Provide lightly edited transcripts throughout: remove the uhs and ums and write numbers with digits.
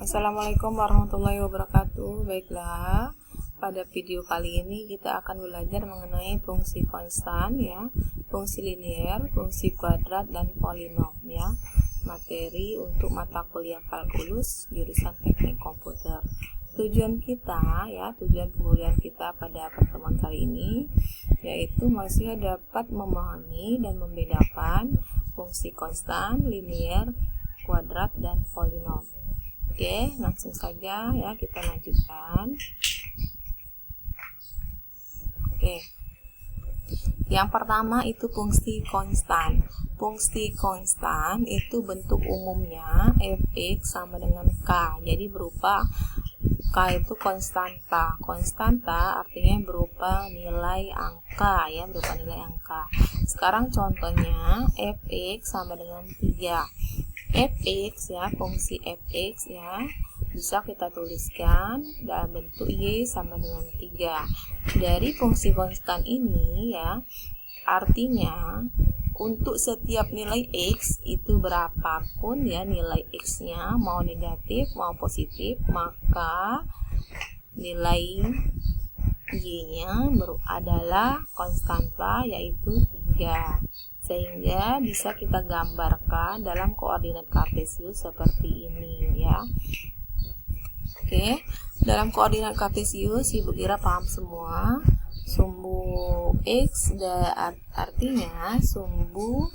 Assalamualaikum warahmatullahi wabarakatuh. Baiklah, pada video kali ini kita akan belajar mengenai fungsi konstan ya, fungsi linear, fungsi kuadrat dan polinom ya. Materi untuk mata kuliah kalkulus jurusan Teknik Komputer. Tujuan penguliahan kita pada pertemuan kali ini yaitu masih dapat memahami dan membedakan fungsi konstan, linear, kuadrat dan polinom. Oke, langsung saja ya kita lanjutkan. Oke. Yang pertama itu fungsi konstan. Fungsi konstan itu bentuk umumnya fx sama dengan k. Jadi berupa k itu konstanta. Konstanta artinya berupa nilai angka ya, berupa nilai angka. Sekarang contohnya fx sama dengan 3. Fx ya, fungsi fx ya bisa kita tuliskan dalam bentuk y sama dengan 3. Dari fungsi konstan ini ya, artinya untuk setiap nilai x itu berapapun ya nilai x-nya, mau negatif mau positif, maka nilai y-nya adalah konstanta yaitu 3. Sehingga bisa kita gambarkan dalam koordinat kartesius seperti ini ya. Oke, dalam koordinat kartesius Ibu kira paham semua. Sumbu x artinya sumbu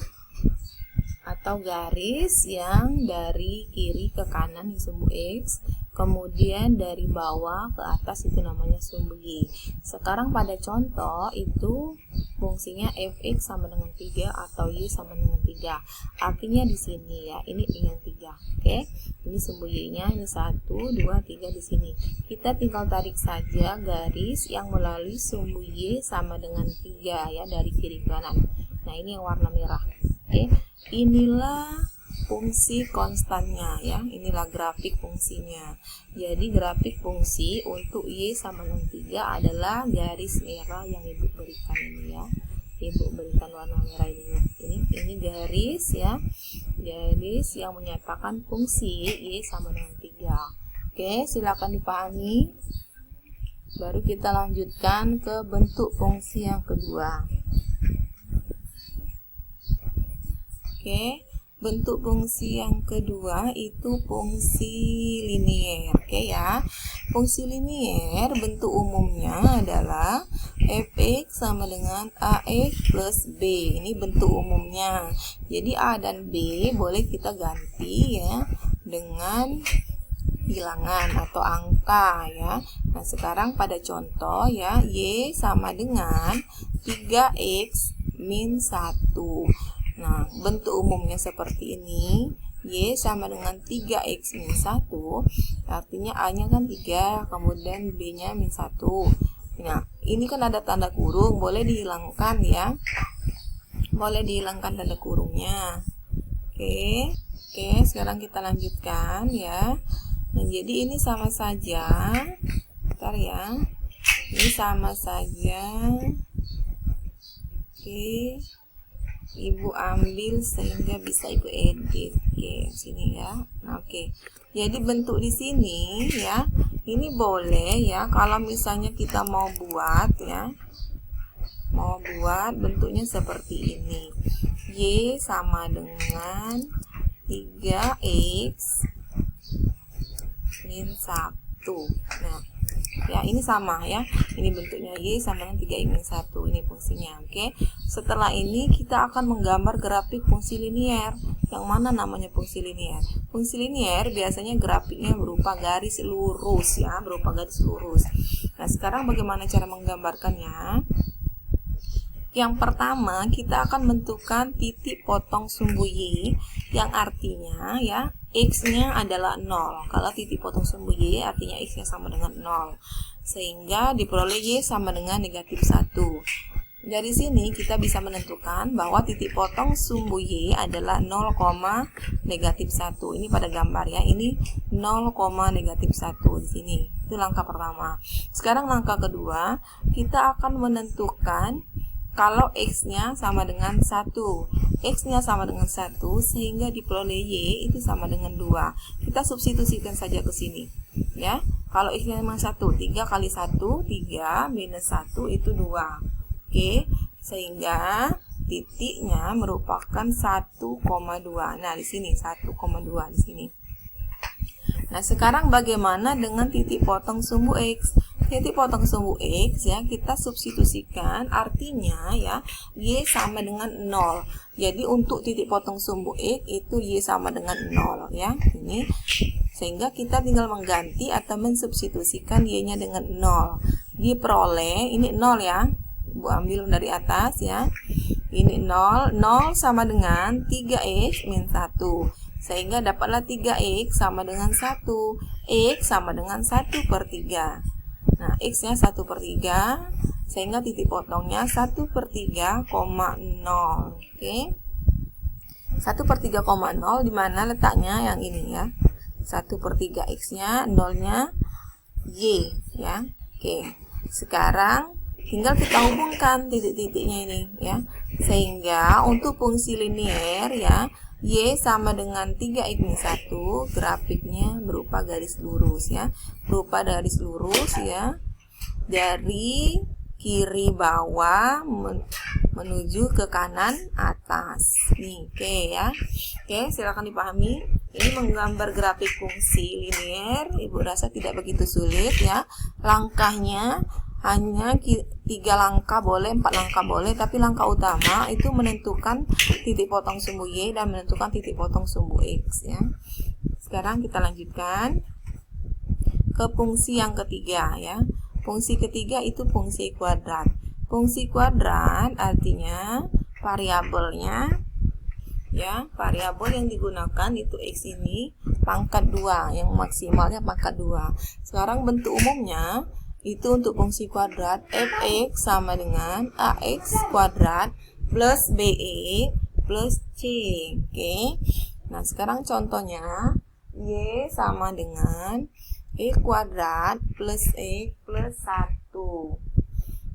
atau garis yang dari kiri ke kanan di sumbu x, kemudian dari bawah ke atas itu namanya sumbu y. Sekarang pada contoh itu fungsinya fx sama dengan 3 atau y sama dengan 3. Artinya di sini ya, ini yang 3. Oke. Ini sumbu y-nya, ini 1, 2, 3 di sini. Kita tinggal tarik saja garis yang melalui sumbu y sama dengan 3 ya dari kiri ke kanan. Nah, ini yang warna merah. Oke. Inilah fungsi konstannya ya. Inilah grafik fungsinya. Jadi grafik fungsi untuk y sama dengan 3 adalah garis merah yang Ibu berikan ini ya. Ibu berikan warna merah ini. Ini garis ya. Garis yang menyatakan fungsi y sama dengan 3. Oke, silakan dipahami. Baru kita lanjutkan ke bentuk fungsi yang kedua. Oke, bentuk fungsi yang kedua itu fungsi linier. Oke ya. Fungsi linier bentuk umumnya adalah fx sama dengan ax plus b. Ini bentuk umumnya. Jadi a dan b boleh kita ganti ya dengan bilangan atau angka ya. Nah, sekarang pada contoh ya, y sama dengan 3x min 1. Nah, bentuk umumnya seperti ini. Y sama dengan 3x min 1. Artinya A-nya kan 3, kemudian B-nya min 1. Nah, ini kan ada tanda kurung, boleh dihilangkan ya. Boleh dihilangkan tanda kurungnya. Oke, sekarang kita lanjutkan ya. Nah, jadi ini sama saja. Bentar ya. Ini sama saja. Oke. Ibu ambil sehingga bisa Ibu edit. Oke, sini ya. Nah, oke. Jadi bentuk di sini ya. Ini boleh ya kalau misalnya kita mau buat ya. Mau buat bentuknya seperti ini. Y sama dengan 3x min 1. Nah, ya ini sama ya, ini bentuknya y sama dengan 3x min 1. Ini fungsinya. Oke. Setelah ini kita akan menggambar grafik fungsi linier. Yang mana namanya fungsi linier? Fungsi linier biasanya grafiknya berupa garis lurus ya, berupa garis lurus. Nah, sekarang bagaimana cara menggambarkannya? Yang pertama kita akan bentukkan titik potong sumbu y yang artinya ya x-nya adalah 0. Kalau titik potong sumbu y artinya x-nya sama dengan 0. Sehingga diperoleh y sama dengan negatif 1. Dari sini kita bisa menentukan bahwa titik potong sumbu y adalah 0, negatif 1. Ini pada gambar ya. Ini 0, negatif 1 di sini. Itu langkah pertama. Sekarang langkah kedua, kita akan menentukan kalau X-nya sama dengan 1. X-nya sama dengan 1, sehingga diperoleh Y itu sama dengan 2. Kita substitusikan saja ke sini. Ya, kalau X-nya memang 1, 3 kali 1, 3 minus 1 itu 2. Oke, sehingga titiknya merupakan 1,2. Nah, di sini 1,2 di sini. Nah, sekarang bagaimana dengan titik potong sumbu X? Titik potong sumbu X ya, kita substitusikan, artinya ya, Y sama dengan 0. Jadi untuk titik potong sumbu X itu Y sama dengan 0 ya. Ini sehingga kita tinggal mengganti atau mensubstitusikan Y-nya dengan 0. Diperoleh ini 0 ya. Bu ambil dari atas ya. Ini 0, 0 sama dengan 3X min 1. Sehingga dapatlah 3X sama dengan 1. X sama dengan 1/3. Nah, X-nya 1/3, sehingga titik potongnya 1/3,0. Oke. 1/3,0 di mana letaknya yang ini ya. 1/3 X-nya, 0-nya Y ya. Oke. Sekarang tinggal kita hubungkan titik-titiknya ini ya. Sehingga untuk fungsi linear ya, Y sama dengan 3X min 1, grafiknya berupa garis lurus ya. Berupa garis lurus ya. Dari kiri bawah menuju ke kanan atas. Nih, oke ya. Oke, silakan dipahami. Ini menggambar grafik fungsi linear. Ibu rasa tidak begitu sulit ya. Langkahnya hanya 3 langkah boleh, 4 langkah boleh, tapi langkah utama itu menentukan titik potong sumbu Y dan menentukan titik potong sumbu X ya. Sekarang kita lanjutkan ke fungsi yang ketiga ya. Fungsi ketiga itu fungsi kuadrat. Fungsi kuadrat artinya variabelnya ya, variabel yang digunakan itu X ini pangkat 2, yang maksimalnya pangkat 2. Sekarang bentuk umumnya itu untuk fungsi kuadrat fx sama dengan ax kuadrat plus be plus c. Oke. Nah, sekarang contohnya y sama dengan e kuadrat plus x plus 1.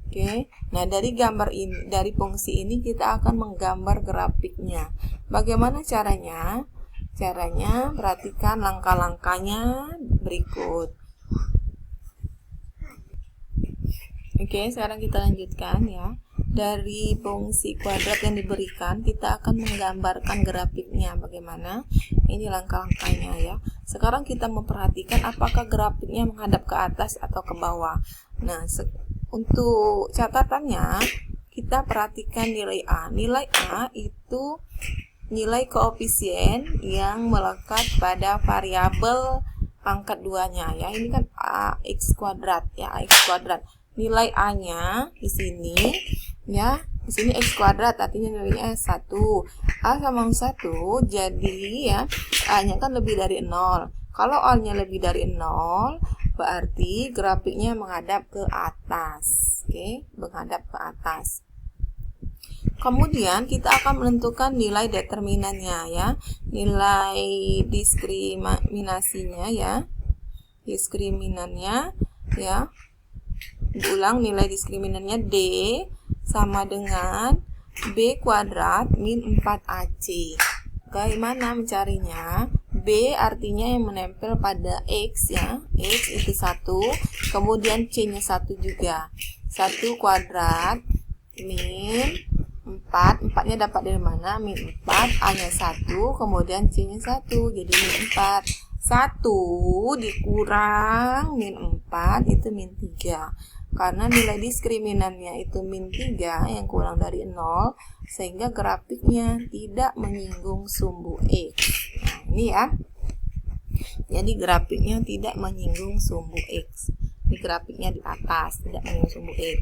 Oke. Nah, dari gambar ini, dari fungsi ini kita akan menggambar grafiknya. Bagaimana caranya? Caranya perhatikan langkah-langkahnya berikut. Oke, sekarang kita lanjutkan ya. Dari fungsi kuadrat yang diberikan, kita akan menggambarkan grafiknya bagaimana. Ini langkah-langkahnya ya. Sekarang kita memperhatikan apakah grafiknya menghadap ke atas atau ke bawah. Nah, untuk catatannya, kita perhatikan nilai A. Nilai A itu nilai koefisien yang melekat pada variabel pangkat 2-nya ya. Ini kan ax kuadrat ya, ax kuadrat. Nilai A-nya di sini ya, di sini x kuadrat artinya nilainya 1. A sama 1, jadi ya A-nya kan lebih dari 0. Kalau A-nya lebih dari 0, berarti grafiknya menghadap ke atas. Oke, menghadap ke atas. Kemudian kita akan menentukan nilai determinannya ya. Nilai diskriminasinya ya. Diskriminannya ya. Diulang, nilai diskriminannya D sama dengan B kuadrat min 4AC. Bagaimana mencarinya? B artinya yang menempel pada X ya. X itu 1, kemudian C-nya 1 juga. 1 kuadrat min 4. 4-nya dapat dari mana? Min 4. A-nya 1, kemudian C-nya 1. Jadi min 4. 1 dikurang min 4 itu min 3. Karena nilai diskriminannya itu min 3 yang kurang dari 0, sehingga grafiknya tidak menyinggung sumbu X. Nah, ini ya. Jadi grafiknya tidak menyinggung sumbu X. Ini grafiknya di atas, tidak menyinggung sumbu X.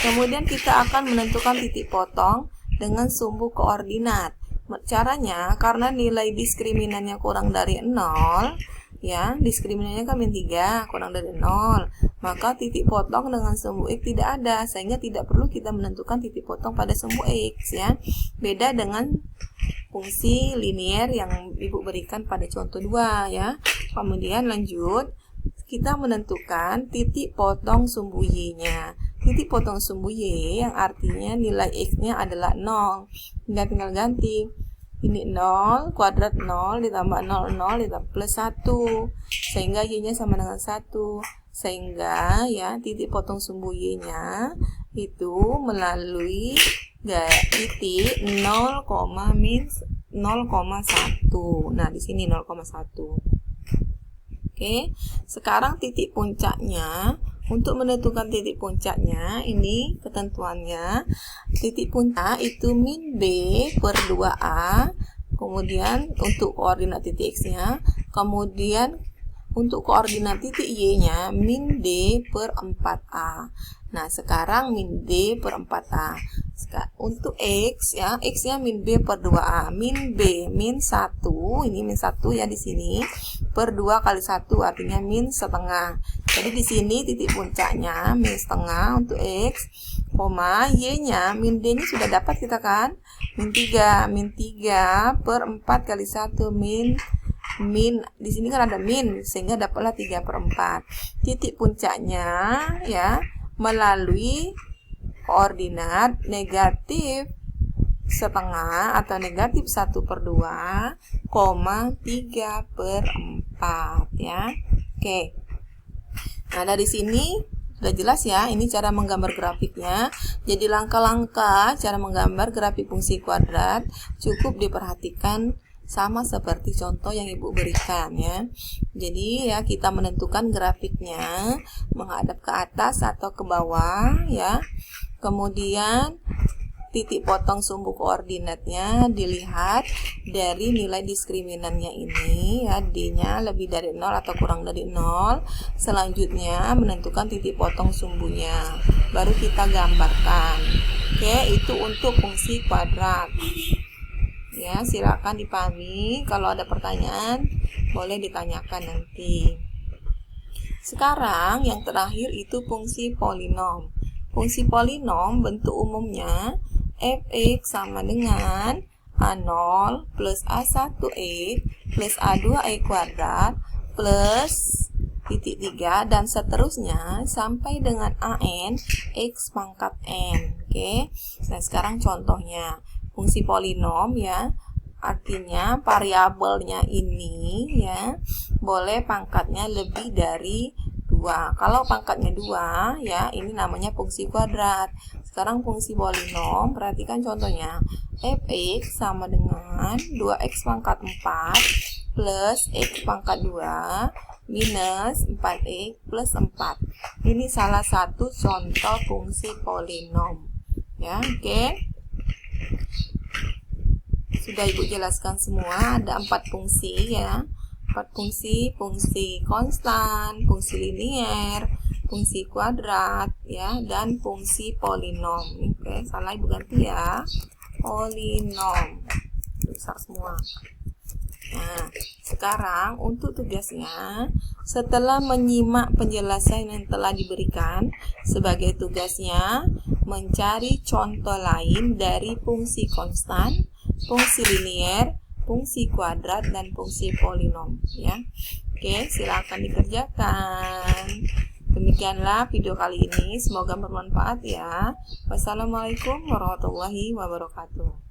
Kemudian kita akan menentukan titik potong dengan sumbu koordinat. Caranya, karena nilai diskriminannya kurang dari 0, ya, diskriminannya kan min 3, kurang dari 0, maka titik potong dengan sumbu X tidak ada, sehingga tidak perlu kita menentukan titik potong pada sumbu X ya. Beda dengan fungsi linear yang Ibu berikan pada contoh 2 ya. Kemudian lanjut, kita menentukan titik potong sumbu Y-nya. titik potong sumbu Y yang artinya nilai X-nya adalah 0. Tinggal ganti. Ini 0, kuadrat 0 ditambah 0, 0 ditambah plus 1. Sehingga Y-nya sama dengan 1. Sehingga ya titik potong sumbu Y-nya itu melalui titik 0, minus 0,1. Nah, di sini 0,1. Oke, sekarang titik puncaknya. Untuk menentukan titik puncaknya, ini ketentuannya. Titik puncak itu min B per 2A. Kemudian untuk koordinat titik X-nya. Kemudian untuk koordinat titik Y-nya min D per 4A. Nah, sekarang min D per 4A. Untuk X ya, X-nya min B per 2A. Min B, min 1, ini min 1 ya di sini, per 2 kali 1 artinya min setengah. Jadi di sini titik puncaknya min setengah untuk X, Y-nya min D-nya sudah dapat kita kan? Min 3 per 4 kali 1 min di sini kan ada min, sehingga dapatlah 3 per 4. Titik puncaknya ya melalui koordinat negatif setengah atau negatif 1 per 2, 3 per 4 ya. Oke. Nah, dari sini sudah jelas ya, ini cara menggambar grafiknya. Jadi langkah-langkah cara menggambar grafik fungsi kuadrat cukup diperhatikan sama seperti contoh yang Ibu berikan ya. Jadi ya kita menentukan grafiknya menghadap ke atas atau ke bawah ya. Kemudian titik potong sumbu koordinatnya dilihat dari nilai diskriminannya ini ya, D-nya lebih dari 0 atau kurang dari 0. Selanjutnya menentukan titik potong sumbunya, baru kita gambarkan. Oke, itu untuk fungsi kuadrat. Ya, silakan dipahami. Kalau ada pertanyaan, boleh ditanyakan nanti. Sekarang yang terakhir itu fungsi polinom. Fungsi polinom bentuk umumnya f(x) sama dengan A0 plus A1x plus A2x kuadrat plus titik 3 dan seterusnya sampai dengan AN X pangkat N. Oke. Nah, sekarang contohnya. Fungsi polinom ya, artinya variabelnya ini ya boleh pangkatnya lebih dari 2. Kalau pangkatnya 2 ya, ini namanya fungsi kuadrat. Sekarang fungsi polinom, perhatikan contohnya. Fx sama dengan 2x pangkat 4 plus x pangkat 2 minus 4x plus 4. Ini salah satu contoh fungsi polinom ya. Oke. Sudah Ibu jelaskan semua, ada 4 fungsi ya. 4 fungsi, fungsi konstan, fungsi linier, fungsi kuadrat ya, dan fungsi polinom. Oke, salah Ibu ganti ya. Polinom. Rusak semua. Nah, sekarang untuk tugasnya, setelah menyimak penjelasan yang telah diberikan, sebagai tugasnya mencari contoh lain dari fungsi konstan, fungsi linier, fungsi kuadrat, dan fungsi polinom ya. Oke, silakan dikerjakan. Demikianlah video kali ini, semoga bermanfaat ya. Wassalamualaikum warahmatullahi wabarakatuh.